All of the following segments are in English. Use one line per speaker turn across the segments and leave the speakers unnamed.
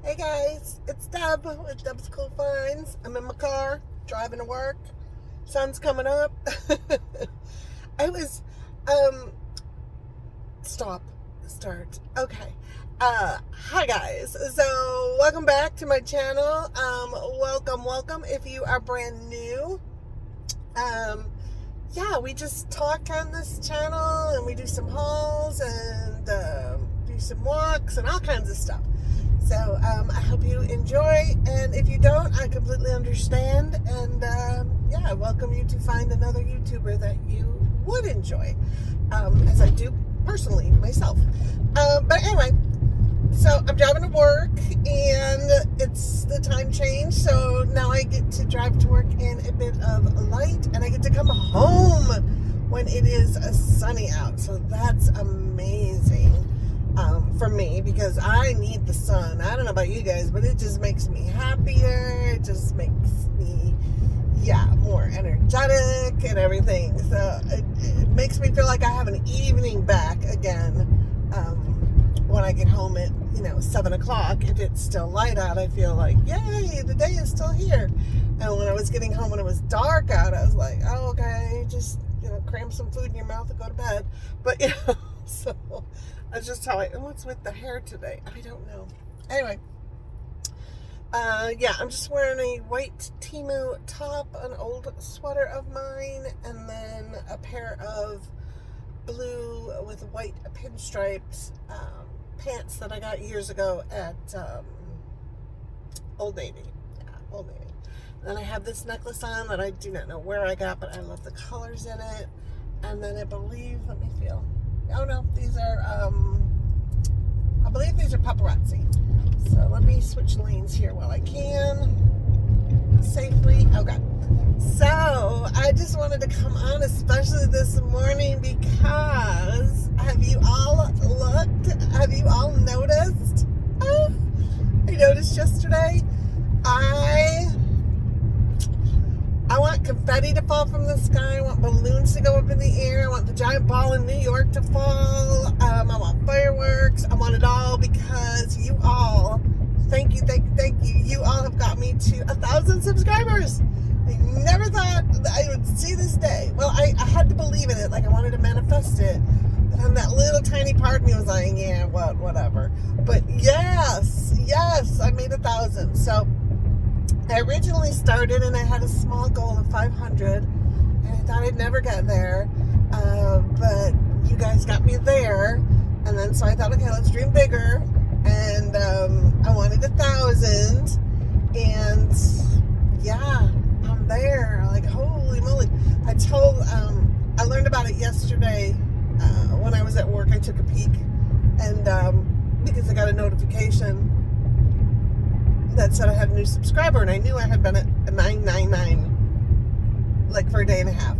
Hey guys, it's Deb with Deb's Cool Finds. I'm in my car, driving to work. Sun's coming up. I was, um, stop, start. Okay. Hi guys. So, welcome back to my channel. Welcome. If you are brand new, yeah, we just talk on this channel and we do some hauls and do some walks and all kinds of stuff. So I hope you enjoy, and if you don't, I completely understand. And yeah, I welcome you to find another YouTuber that you would enjoy, as I do personally myself. But anyway, so I'm driving to work, and it's the time change. So now I get to drive to work in a bit of light, and I get to come home when it is sunny out. So that's amazing. For me, because I need the sun. I don't know about you guys, but it just makes me happier. It just makes me, yeah, more energetic and everything. So it makes me feel like I have an evening back again. When I get home at 7 o'clock, if it's still light out, I feel like, yay, the day is still here. And when I was getting home when it was dark out, I was like, oh, okay, just cram some food in your mouth and go to bed. But so that's just how and what's with the hair today? I don't know. Anyway, yeah, I'm just wearing a white Temu top, an old sweater of mine, and then a pair of blue with white pinstripes pants that I got years ago at Old Navy. Yeah, Old Navy. And then I have this necklace on that I do not know where I got, but I love the colors in it. And then I believe, let me feel. Oh no, these are, I believe these are paparazzi. So let me switch lanes here while I can safely. Okay. So I just wanted to come on, especially this morning, because have you all looked? Have you all noticed? I noticed yesterday. I want confetti to fall from the sky. I want balloons to go up in the air. I want the giant ball in New York to fall. I want fireworks. I want it all because you all, thank you. You all have got me to 1,000 subscribers. I never thought that I would see this day. Well, I had to believe in it. Like I wanted to manifest it. But then that little tiny part of me was like, yeah, whatever. But yes, I made 1,000. So I originally started and I had a small goal of 500, and I thought I'd never get there, but you guys got me there, and then so I thought, okay, let's dream bigger, and I wanted 1,000, and yeah, I'm there. Like, holy moly. I learned about it yesterday when I was at work. I took a peek, and because I got a notification that said I had a new subscriber, and I knew I had been at 999 like for a day and a half.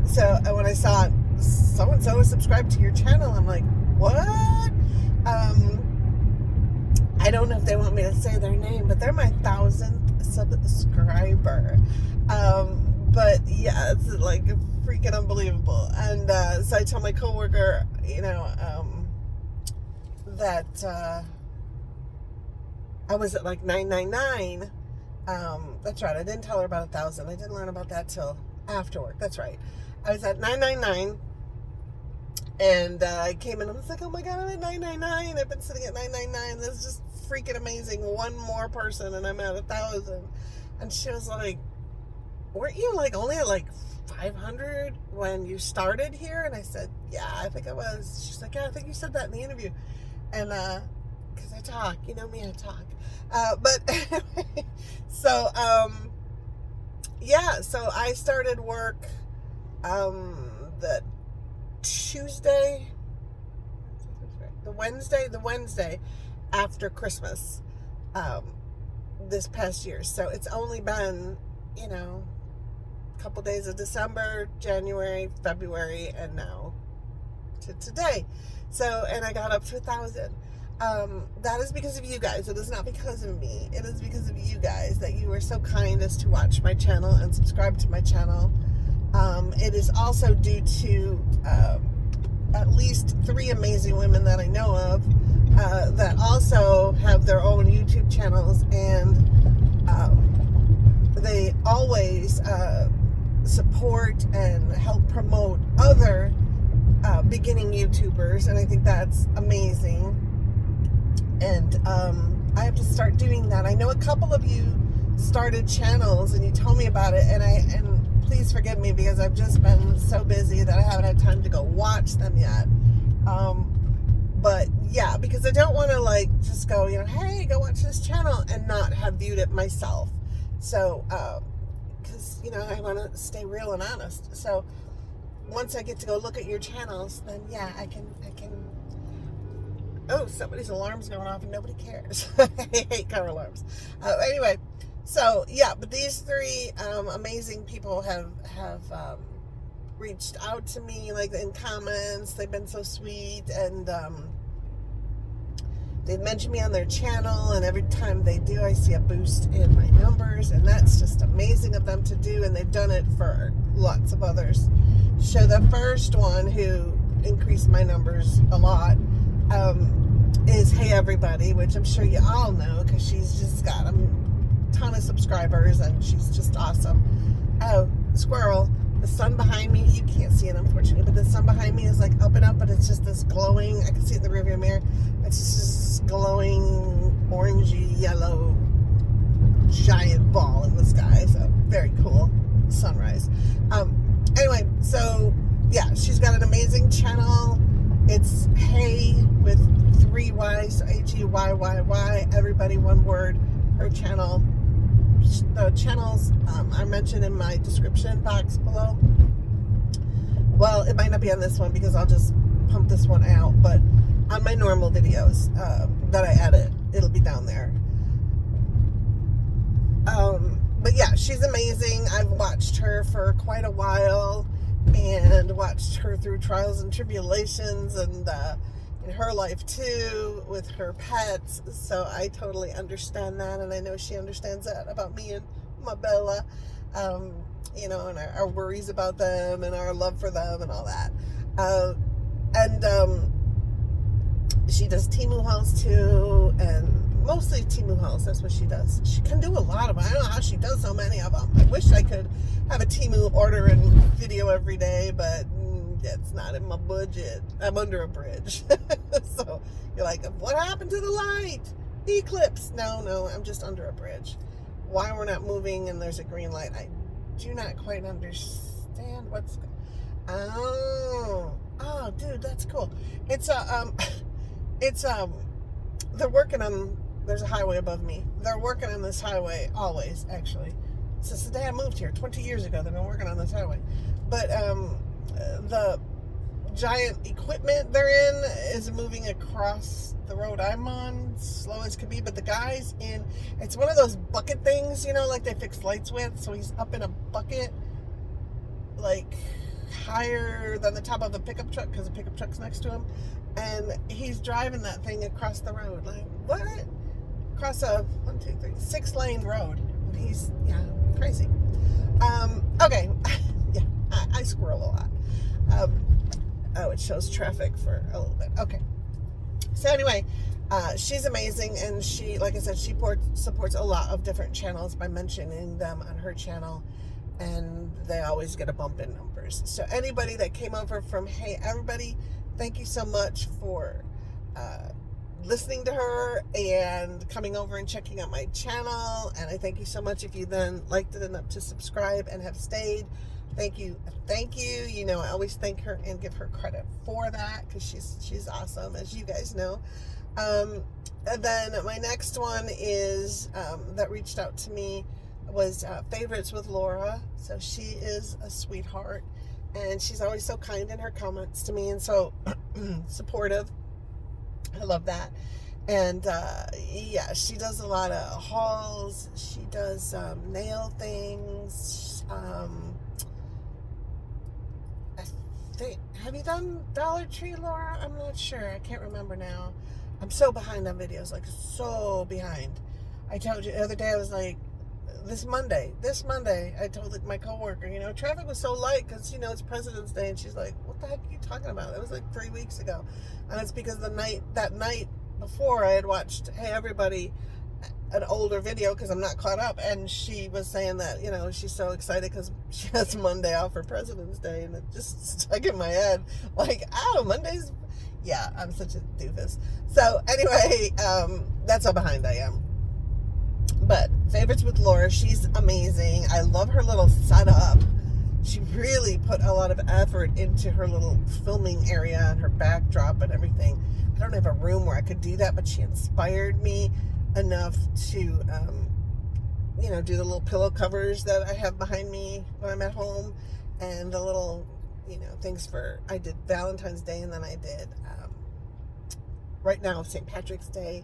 So when I saw so-and-so is subscribed to your channel, I'm like, what? I don't know if they want me to say their name, but they're my 1,000th subscriber. But yeah, it's like freaking unbelievable. And so I told my coworker, that I was at like 999. That's right. I didn't tell her about 1,000. I didn't learn about that till after work. That's right. I was at 999, and I came in and I was like, oh my God, I'm at 999. I've been sitting at 999. This is just freaking amazing. One more person and I'm at 1,000. And she was like, weren't you like only at like 500 when you started here? And I said, yeah, I think I was. She's like, yeah, I think you said that in the interview. And because I talk, you know me, I talk. But anyway, so yeah, so I started work the Wednesday after Christmas this past year. So it's only been, a couple days of December, January, February, and now to today. So, and I got up to 1,000. That is because of you guys. It is not because of me. It is because of you guys that you were so kind as to watch my channel and subscribe to my channel. It is also due to at least 3 amazing women that I know of that also have of their own YouTube channels, and they always support and help promote other beginning YouTubers, and I think that's amazing. And I have to start doing that. I know a couple of you started channels and you told me about it, and please forgive me because I've just been so busy that I haven't had time to go watch them yet. But yeah, because I don't want to like just go, hey, go watch this channel and not have viewed it myself. So because I want to stay real and honest. So once I get to go look at your channels, then yeah, I can. Oh, somebody's alarm's going off and nobody cares. I hate car alarms. Anyway, so yeah, but these three amazing people have reached out to me, like in comments. They've been so sweet, and they've mentioned me on their channel, and every time they do, I see a boost in my numbers, and that's just amazing of them to do, and they've done it for lots of others. So the first one who increased my numbers a lot is Hey Everybody, which I'm sure you all know because she's just got a ton of subscribers and she's just awesome. Oh, squirrel. The sun behind me, you can't see it unfortunately, but the sun behind me is like up and up, but it's just this glowing, I can see it in the rearview mirror, it's just this glowing orangey yellow giant ball in the sky. So very cool sunrise. Anyway, so yeah, she's got an amazing channel. It's Hey with 3 Y's, so H-E-Y-Y-Y, everybody, one word, her channel. The channels are mentioned in my description box below. Well, it might not be on this one because I'll just pump this one out, but on my normal videos that I edit, it'll be down there. But yeah, she's amazing. I've watched her for quite a while and watched her through trials and tribulations, and in her life too with her pets. So I totally understand that, and I know she understands that about me and my Bella, and our worries about them and our love for them and all that. And she does Temu hauls too, and mostly Temu hauls. That's what she does. She can do a lot of them. I don't know how she does so many of them. I wish I could have a Temu order and video every day, but it's not in my budget. I'm under a bridge. So you're like, what happened to the light? Eclipse. No, I'm just under a bridge. Why we're not moving and there's a green light, I do not quite understand what's... Oh, dude, that's cool. It's they're working on, there's a highway above me. They're working on this highway always, actually. Since the day I moved here, 20 years ago, they've been working on this highway. But the giant equipment they're in is moving across the road I'm on, slow as could be. But the guy's in, it's one of those bucket things, like they fix lights with. So he's up in a bucket, like higher than the top of a pickup truck, because the pickup truck's next to him. And he's driving that thing across the road. Like, what? Across a 6-lane road. And he's, crazy. Okay. Yeah, I squirrel a lot. It shows traffic for a little bit. Okay. So anyway, she's amazing, and she, like I said, she supports a lot of different channels by mentioning them on her channel, and they always get a bump in numbers. So anybody that came over from Hey Everybody, thank you so much for listening to her and coming over and checking out my channel. And I thank you so much if you then liked it enough to subscribe and have stayed. Thank you. I always thank her and give her credit for that, because she's awesome, as you guys know. And then my next one is that reached out to me was Favorites with Laura. So she is a sweetheart, and she's always so kind in her comments to me and so supportive. I love that. And yeah, she does a lot of hauls. She does nail things. Have you done Dollar Tree, Laura? I'm not sure. I can't remember now. I'm so behind on videos, like so behind. I told you the other day, I was like, this Monday, I told my coworker, traffic was so light because, it's President's Day. And she's like, what the heck are you talking about? That was like 3 weeks ago. And it's because that night before I had watched Hey Everybody, an older video, because I'm not caught up, and she was saying that, you know, she's so excited because she has Monday off for President's Day, and it just stuck in my head, like, oh, Monday's, yeah, I'm such a doofus. So anyway, that's how behind I am. But Favorites with Laura, she's amazing. I love her little setup. She really put a lot of effort into her little filming area and her backdrop and everything. I don't have a room where I could do that, but she inspired me enough to, you know, do the little pillow covers that I have behind me when I'm at home, and the little, you know, things for, I did Valentine's Day, and then I did, right now, St. Patrick's Day,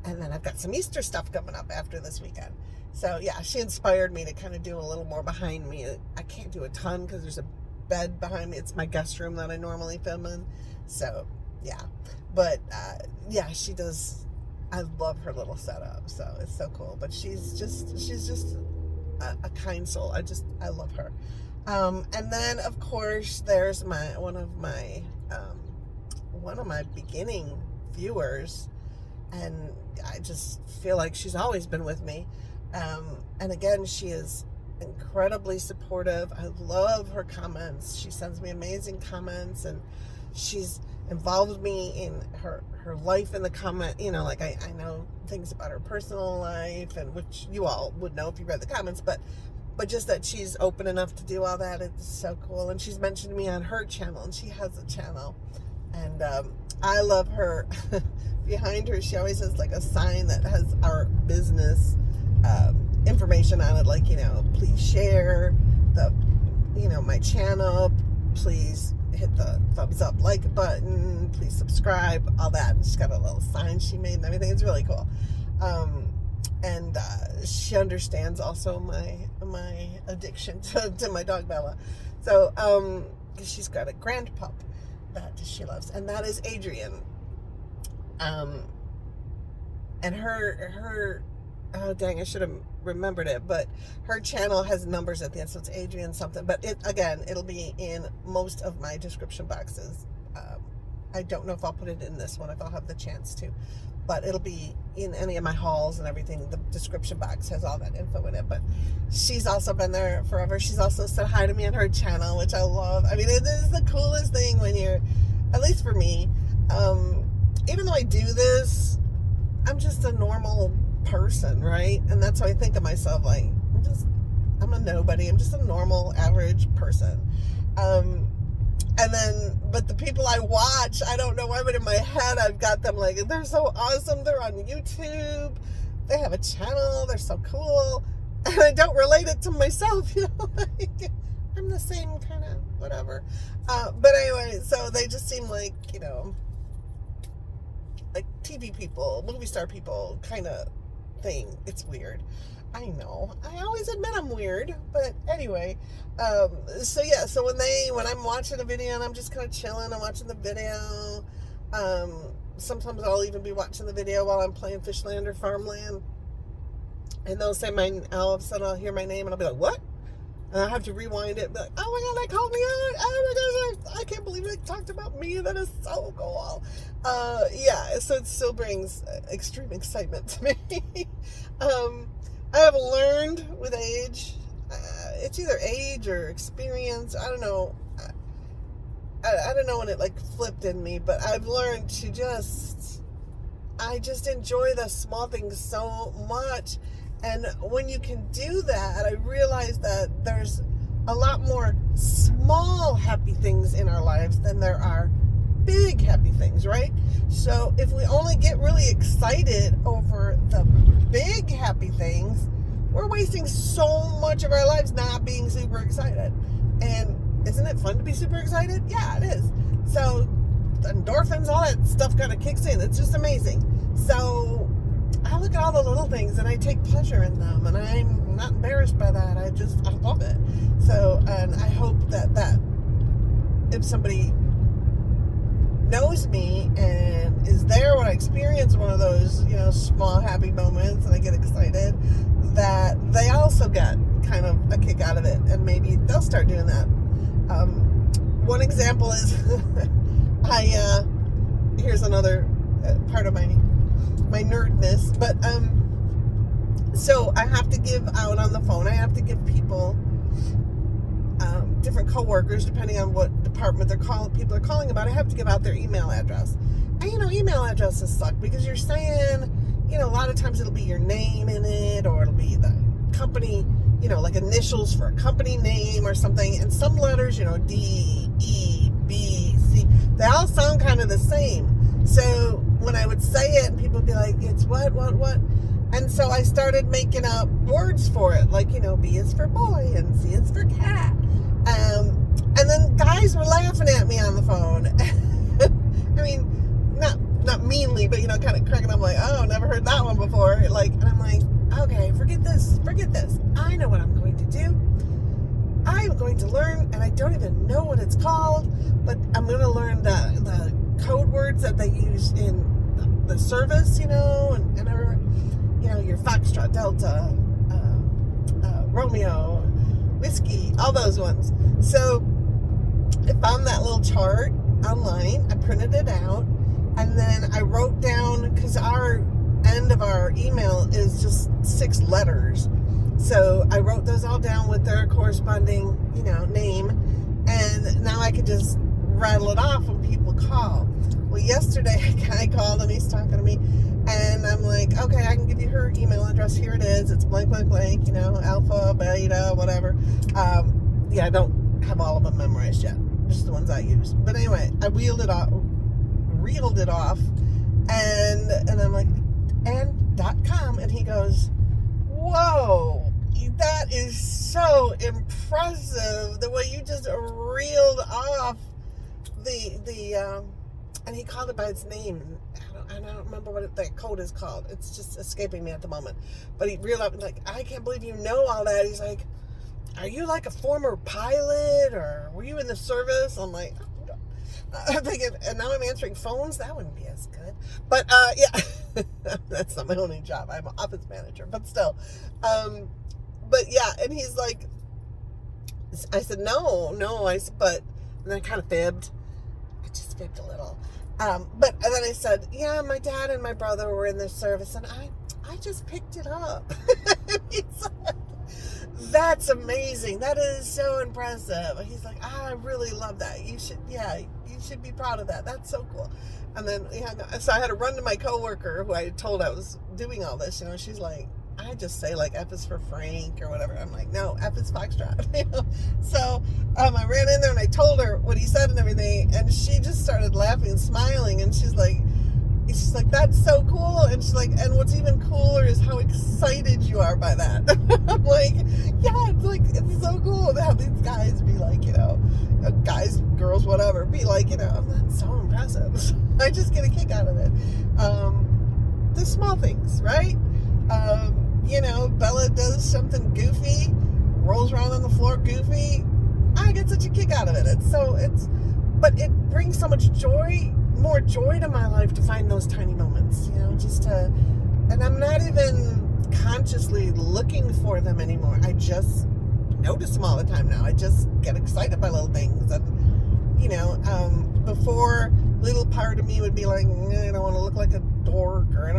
and then I've got some Easter stuff coming up after this weekend. So yeah, she inspired me to kind of do a little more behind me. I can't do a ton because there's a bed behind me. It's my guest room that I normally film in. So yeah, but yeah, she does. I love her little setup, so it's so cool. But she's just a kind soul. I love her. And then of course there's one of my beginning viewers, and I just feel like she's always been with me. And again, she is incredibly supportive. I love her comments. She sends me amazing comments, and she's involved me in her life in the comment, you know, like I know things about her personal life, and which you all would know if you read the comments, but just that she's open enough to do all that, it's so cool. And she's mentioned me on her channel, and she has a channel, and I love her. Behind her, she always has like a sign that has our business information on it, like, you know, please share my channel, please hit the thumbs up like button, please subscribe, all that. And she's got a little sign she made and everything. It's really cool. And she understands also my addiction to my dog Bella. So she's got a grand pup that she loves, and that is Adrian. And her oh dang, I should have remembered it, but her channel has numbers at the end, so it's Adrian something, but it'll be in most of my description boxes. I don't know if I'll put it in this one, if I'll have the chance to, but it'll be in any of my hauls and everything. The description box has all that info in it. But she's also been there forever. She's also said hi to me on her channel, which I love. I mean, it is the coolest thing when you're, at least for me, even though I do this, I'm just a normal person, right? And that's how I think of myself, like, I'm a nobody. I'm just a normal, average person. And then, but the people I watch, I don't know why, but in my head, I've got them like, they're so awesome. They're on YouTube. They have a channel. They're so cool. And I don't relate it to myself, you know, like, I'm the same kind of whatever. But anyway, so they just seem like, you know, like TV people, movie star people kind of thing. It's weird. I know. I always admit I'm weird, but anyway. So yeah, so when I'm watching a video and I'm just kind of chilling and watching the video, sometimes I'll even be watching the video while I'm playing Fishland or Farmland, and they'll say all of a sudden I'll hear my name and I'll be like, what? And I'll have to rewind it and be like, oh my god, they called me out. Oh my gosh, I can't believe they talked about me. That is so cool. Yeah, so it still brings extreme excitement to me. I have learned with age, it's either age or experience, I don't know. I don't know when it like flipped in me, but I've learned to I just enjoy the small things so much. And when you can do that, I realize that there's a lot more small happy things in our lives than there are big happy things, right? So if we only get really excited over the big happy things, we're wasting so much of our lives not being super excited. And isn't it fun to be super excited? Yeah, it is. So endorphins, all that stuff kind of kicks in. It's just amazing. So I look at all the little things and I take pleasure in them, and I'm not embarrassed by that. I love it. So, and I hope that if somebody knows me and is there when I experience one of those, you know, small happy moments and I get excited, that they also get kind of a kick out of it, and maybe they'll start doing that. One example is here's another part of my my nerdness. But so I have to give out on the phone. I have to give people, different coworkers, depending on what department people are calling about. I have to give out their email address. And email addresses suck because you're saying, a lot of times it'll be your name in it, or it'll be the company, like initials for a company name or something. And some letters, D, E, B, C, they all sound kind of the same. So when I would say it, and people would be like, it's what? And so I started making up words for it, like, B is for boy and C is for cat. And then guys were laughing at me on the phone. I mean, not meanly, but, kind of cracking up, like, oh, never heard that one before. Like, and I'm like, okay, forget this. I know what I'm going to do. I'm going to learn, and I don't even know what it's called, but I'm going to learn the code words that they use in the service, and everywhere. Your Foxtrot, Delta, Romeo, Whiskey, all those ones. So I found that little chart online. I printed it out, and then I wrote down, because our end of our email is just 6 letters. So I wrote those all down with their corresponding, name, and now I could just rattle it off when people call. Well, yesterday a guy called and he's talking to me, and I'm like, okay, I can give you her email address. Here it is. It's blank, blank, blank, alpha, beta, whatever. I don't have all of them memorized yet. Just the ones I used. But anyway, I reeled it off, and I'm like, and .com, and he goes, whoa, that is so impressive, the way you just reeled off the and he called it by its name. I don't remember what that code is called. It's just escaping me at the moment. But he reeled up, like, I can't believe you know all that. He's like, are you like a former pilot, or were you in the service? I'm like, I'm thinking, and now I'm answering phones. That wouldn't be as good. But yeah, that's not my only job. I'm an office manager, but still. But yeah, and he's like, I said, no. But and I kind of fibbed. I just fibbed a little. But and then I said, yeah, my dad and my brother were in the service, and I just picked it up. He's like, that's amazing. That is so impressive. He's like, I really love that. You should be proud of that. That's so cool. And then, so I had to run to my coworker who I told I was doing all this. She's like, I just say like F is for Frank or whatever. I'm like, no, F is Foxtrot. So I ran in there and I told her what he said and everything, and she just started laughing and smiling, and she's like, that's so cool. And she's like, and what's even cooler is how excited you are by that. I'm like, yeah, it's so cool to have these guys be like, guys, girls, whatever, be like, that's so impressive. I just get a kick out of it. The small things, right? Bella does something goofy, rolls around on the floor goofy. I get such a kick out of it. But it brings so much joy, more joy to my life to find those tiny moments, and I'm not even consciously looking for them anymore. I just notice them all the time now. I just get excited by little things. And, before, little part of me would be like, I don't want to look like a dork, or I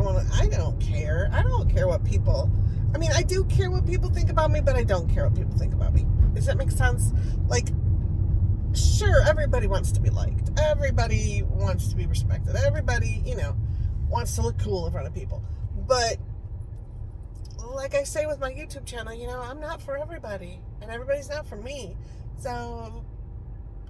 don't care. I don't care what people, I do care what people think about me, but I don't care what people think about me. Does that make sense? Like, sure, everybody wants to be liked. Everybody wants to be respected. Everybody, wants to look cool in front of people. But like I say with my YouTube channel, I'm not for everybody, and everybody's not for me. So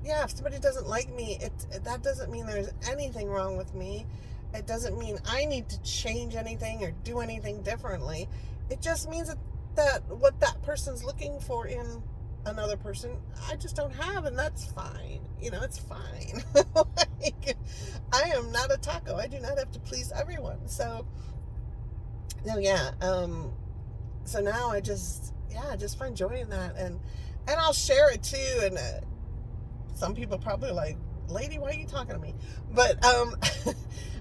yeah, if somebody doesn't like me, that doesn't mean there's anything wrong with me. It doesn't mean I need to change anything or do anything differently. It just means that what that person's looking for in another person, I just don't have, and that's fine. It's fine. I am not a taco. I do not have to please everyone. So, no, yeah. So now I just find joy in that, and I'll share it too. And some people probably are like, lady, why are you talking to me? But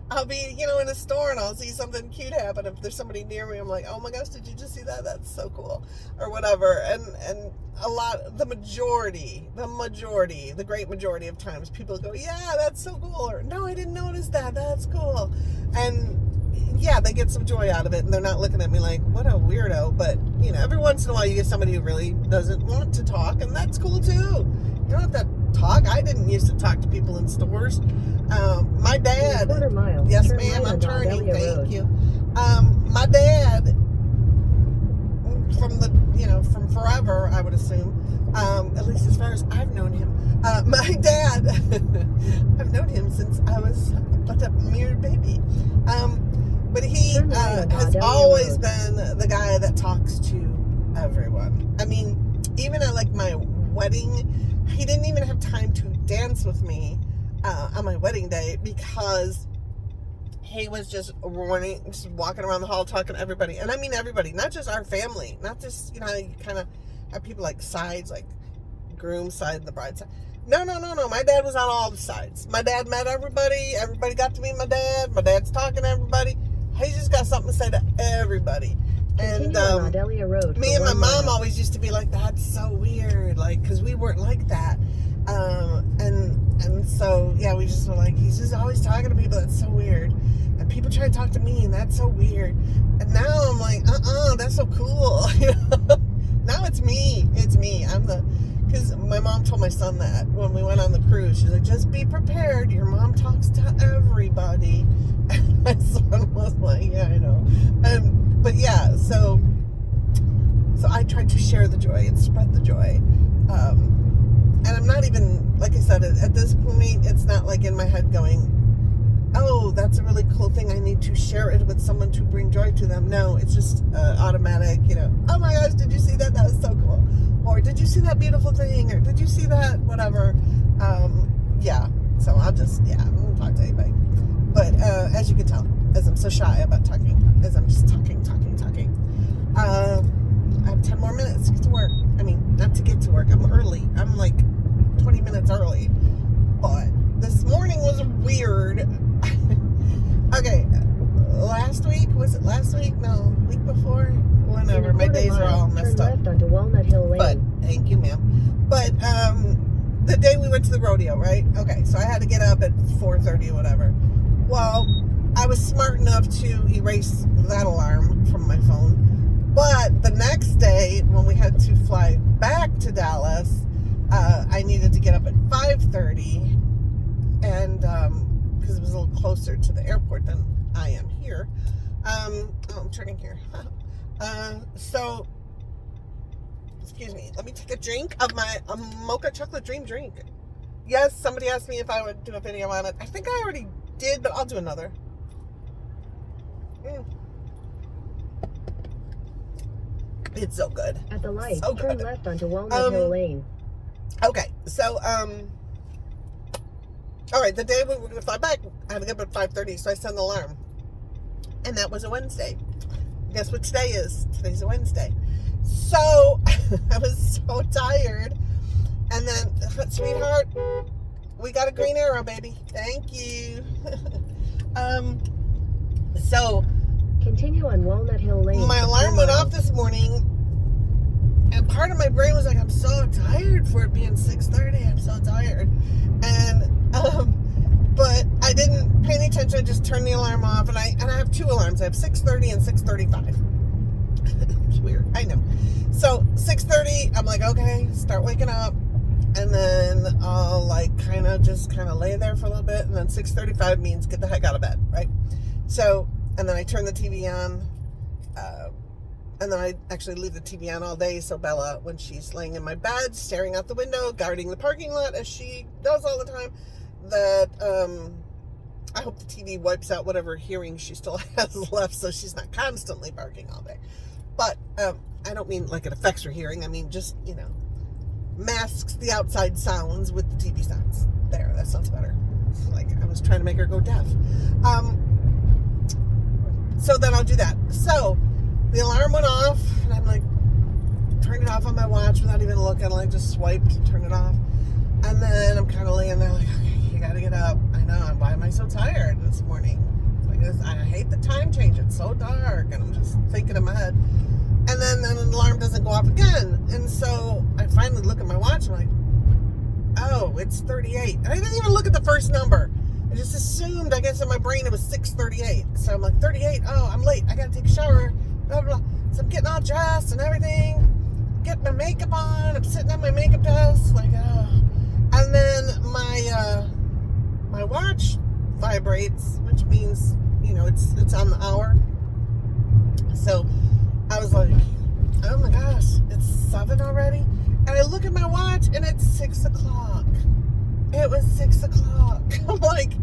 I'll be, in a store and I'll see something cute happen. If there's somebody near me, I'm like, oh my gosh, did you just see that? That's so cool, or whatever. And the great majority of times, people go, yeah, that's so cool, or no, I didn't notice that. That's cool. And yeah, they get some joy out of it, and they're not looking at me like, what a weirdo. But, you know, every once in a while you get somebody who really doesn't want to talk, and that's cool too. You don't have to talk. I didn't used to talk to people in stores. My dad, yes ma'am, I'm turning, thank you. My dad, from the, you know, from forever, I would assume, at least as far as I've known him, my dad, I've known him since I was but a mere baby. But he has always been the guy that talks to everyone. I mean, even at like my wedding, he didn't even have time to dance with me on my wedding day because he was just walking around the hall talking to everybody. And I mean everybody, not just our family, not just, you know, you kind of have people like sides, like groom side and the bride side. No. My dad was on all the sides. My dad met everybody. Everybody got to meet my dad. My dad's talking to everybody. He just got something to say to everybody. And me and my mom always used to be like, that's so weird, like, because we weren't like that. And so, yeah, we just were like, he's just always talking to people. That's so weird. And people try to talk to me, and that's so weird. And now I'm like, that's so cool. Now it's me. It's me. Because my mom told my son that when we went on the cruise. She's like, just be prepared. Your mom talks to everybody. And my son was like, yeah, I know. But yeah, so I tried to share the joy and spread the joy. And I'm not even, like I said, at this point, it's not like in my head going, oh, that's a really cool thing. I need to share it with someone to bring joy to them. No, it's just automatic, you know, oh my gosh, did you see that? That was so cool. Or did you see that beautiful thing? Or did you see that? Whatever. Yeah. So I won't talk to anybody. But as you can tell, as I'm so shy about talking, as I'm just talking. I have 10 more minutes to get to work. I mean, not to get to work. I'm early. I'm like 20 minutes early. But this morning was weird. Okay. Was it last week? No, week before? Whenever. My days are all messed up.
Left onto Walnut Hill Lane.
But, thank you, ma'am. But, the day we went to the rodeo, right? Okay, so I had to get up at 4:30 or whatever. Well, I was smart enough to erase that alarm from my phone. But the next day, when we had to fly back to Dallas, I needed to get up at 5:30, and because it was a little closer to the airport than I am here. I'm turning here. So, excuse me. Let me take a drink of my Mocha Chocolate Dream drink. Yes, somebody asked me if I would do a video on it. I think I already did, but I'll do another. It's so good.
At the light,
so
turn left onto Walnut Hill Lane.
Okay, so, all right, the day we were going to fly back, I had to get up at 5:30, so I set an alarm. And that was a Wednesday. Guess what today is? Today's a Wednesday. So, I was so tired. And then, sweetheart, we got a green arrow, baby. Thank you. So,
continue on Walnut Hill Lane.
my alarm went off this morning, and part of my brain was like, I'm so tired for it being 6:30. I'm so tired. And, but I didn't pay any attention. I just turned the alarm off, and I have two alarms. I have 6:30 and 6:35. It's weird. I know. So 6:30, I'm like, okay, start waking up. And then I'll like kind of lay there for a little bit. And then 6:35 means get the heck out of bed, right? So, and then I turn the TV on. And then I actually leave the TV on all day. So Bella, when she's laying in my bed, staring out the window, guarding the parking lot, as she does all the time, that I hope the TV wipes out whatever hearing she still has left, so she's not constantly barking all day. But I don't mean like it affects her hearing. I mean just, you know, masks the outside sounds with the TV sounds. There, that sounds better. Like I was trying to make her go deaf. So then I'll do that. So the alarm went off, and I'm like, turned it off on my watch without even looking, like just swiped, turned it off. And then I'm kind of laying there like, okay, you gotta get up. I know, why am I so tired this morning? Like, I hate the time change. It's so dark, and I'm just thinking in my head. And then the alarm doesn't go off again. And so I finally look at my watch, and I'm like, oh, it's 38. And I didn't even look at the first number. I just assumed, I guess in my brain it was 6:38. So I'm like, 38, oh, I'm late. I gotta take a shower, blah, blah, blah. So I'm getting all dressed and everything, getting my makeup on. I'm sitting at my makeup desk, like, oh. And then my watch vibrates, which means, you know, it's on the hour. So I was like, oh my gosh, it's 7 already? And I look at my watch and it's 6 o'clock. It was 6 o'clock. I'm like,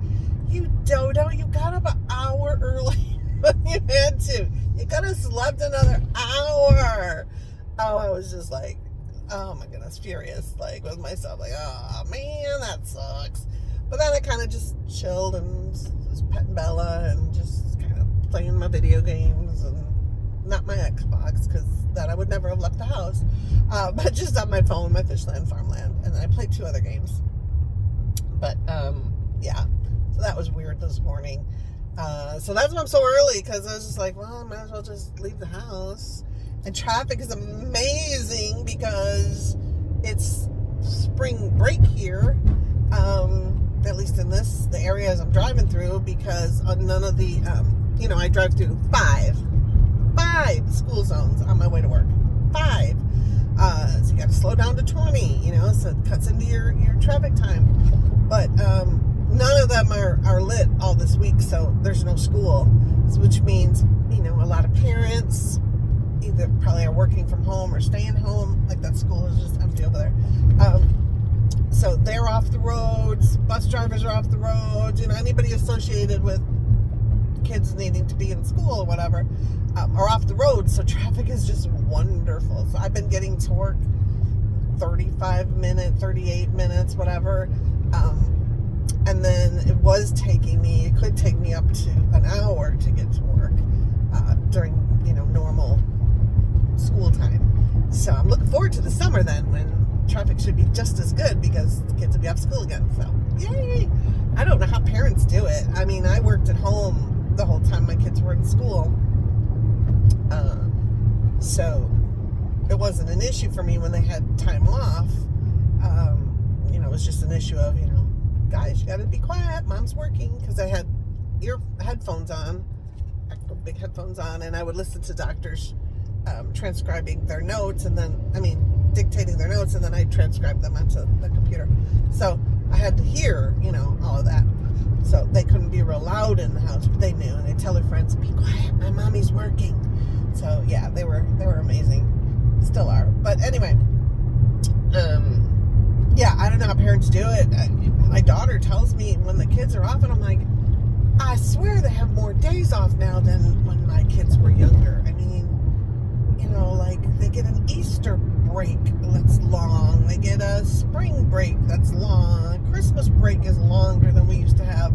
you dodo, you got up an hour early when you had to. You could have slept another hour. Oh, I was just like, oh my goodness, furious, like with myself, like, oh man, that sucks. But then I kind of just chilled and was petting Bella and just kind of playing my video games and not my Xbox, because that I would never have left the house, but just on my phone, my Fishland Farmland, and then I played 2 other games. But yeah, so that was weird this morning. So that's why I'm so early, because I was just like, well, I might as well just leave the house. And traffic is amazing because it's spring break here, at least in the areas I'm driving through, because none of the, you know, I drive through 5 school zones on my way to work. 5. So you got to slow down to 20, you know, so it cuts into your traffic time. But none of them are lit all this week, so there's no school, which means, you know, a lot of parents either probably are working from home or staying home. Like, that school is just empty over there. So they're off the roads, bus drivers are off the roads, you know, anybody associated with kids needing to be in school or whatever are off the road. So traffic is just wonderful. So I've been getting to work 35 minutes, 38 minutes, whatever. And then it could take me up to an hour to get to work during, you know, normal school time. So I'm looking forward to the summer then, when traffic should be just as good because the kids will be off school again. So yay! I don't know how parents do it. I mean, I worked at home the whole time my kids were in school. So it wasn't an issue for me when they had time off. You know, it was just an issue of, you know, guys, you gotta be quiet, mom's working, because I had headphones on, big headphones on, and I would listen to doctors transcribing their notes, and then, dictating their notes, and then I'd transcribe them onto the computer. So I had to hear, you know, all of that. So they couldn't be real loud in the house, but they knew, and they'd tell their friends, be quiet, my mommy's working. So yeah, they were amazing. Still are. But anyway, yeah, I don't know how parents do it. My daughter tells me when the kids are off, and I'm like, I swear they have more days off now than when my kids were younger. I mean, you know, like, they get an Easter break that's long. They get a spring break that's long. Christmas break is longer than we used to have.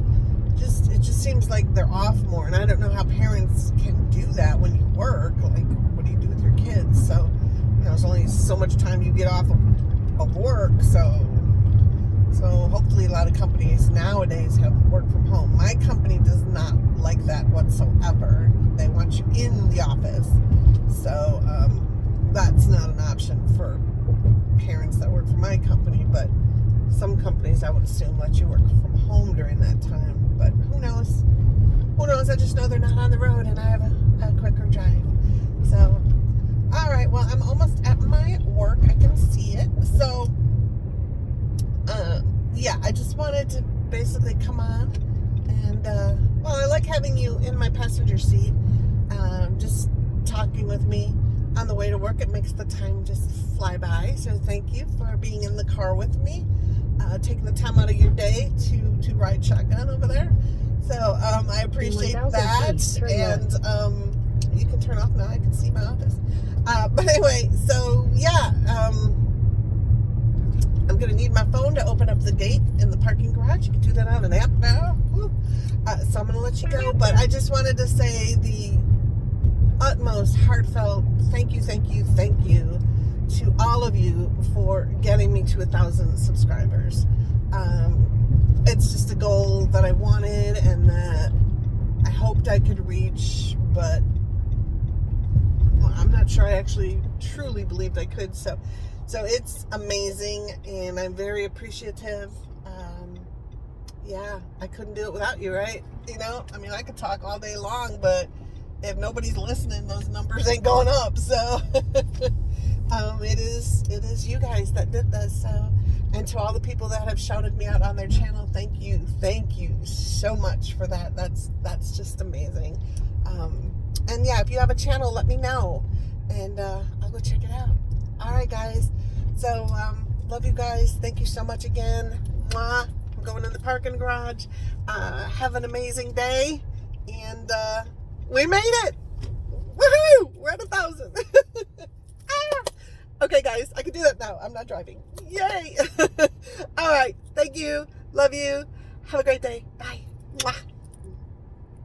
It just seems like they're off more. And I don't know how parents can do that when you work. Like, what do you do with your kids? So, you know, there's only so much time you get off of work. So hopefully a lot of companies nowadays have work from home. My company does not like that whatsoever. They want you in the office. So that's not an option for parents that work for my company, but some companies, I would assume, let you work from home during that time. But who knows? Who knows? I just know they're not on the road, and I have a quicker drive. So, all right. Well, I'm almost at my work. I can see it. So, yeah, I just wanted to basically come on and, well, I like having you in my passenger seat, just talking with me on the way to work. It makes the time just fly by. So thank you for being in the car with me, taking the time out of your day to ride shotgun over there. So I appreciate that. And you can turn off now. I can see my office. But anyway, so yeah, I'm going to need my phone to open up the gate in the parking garage. You can do that on an app now. So I'm going to let you go. But I just wanted to say the utmost heartfelt thank you to all of you for getting me to 1,000 subscribers. It's just a goal that I wanted and that I hoped I could reach, but I'm not sure I actually truly believed I could. So it's amazing, and I'm very appreciative. yeah, I couldn't do it without you, right? You know, I mean, I could talk all day long, but if nobody's listening, those numbers ain't going up. So it is you guys that did this. So, and to all the people that have shouted me out on their channel, thank you so much for that. That's just amazing. And yeah, if you have a channel, let me know, and I'll go check it out. All right, guys. So love you guys. Thank you so much again. Mwah. I'm going in the parking garage. Have an amazing day, and we made it. Woohoo! We're at 1,000. Okay, guys, I can do that now. I'm not driving. Yay! All right. Thank you. Love you. Have a great day. Bye. Mwah.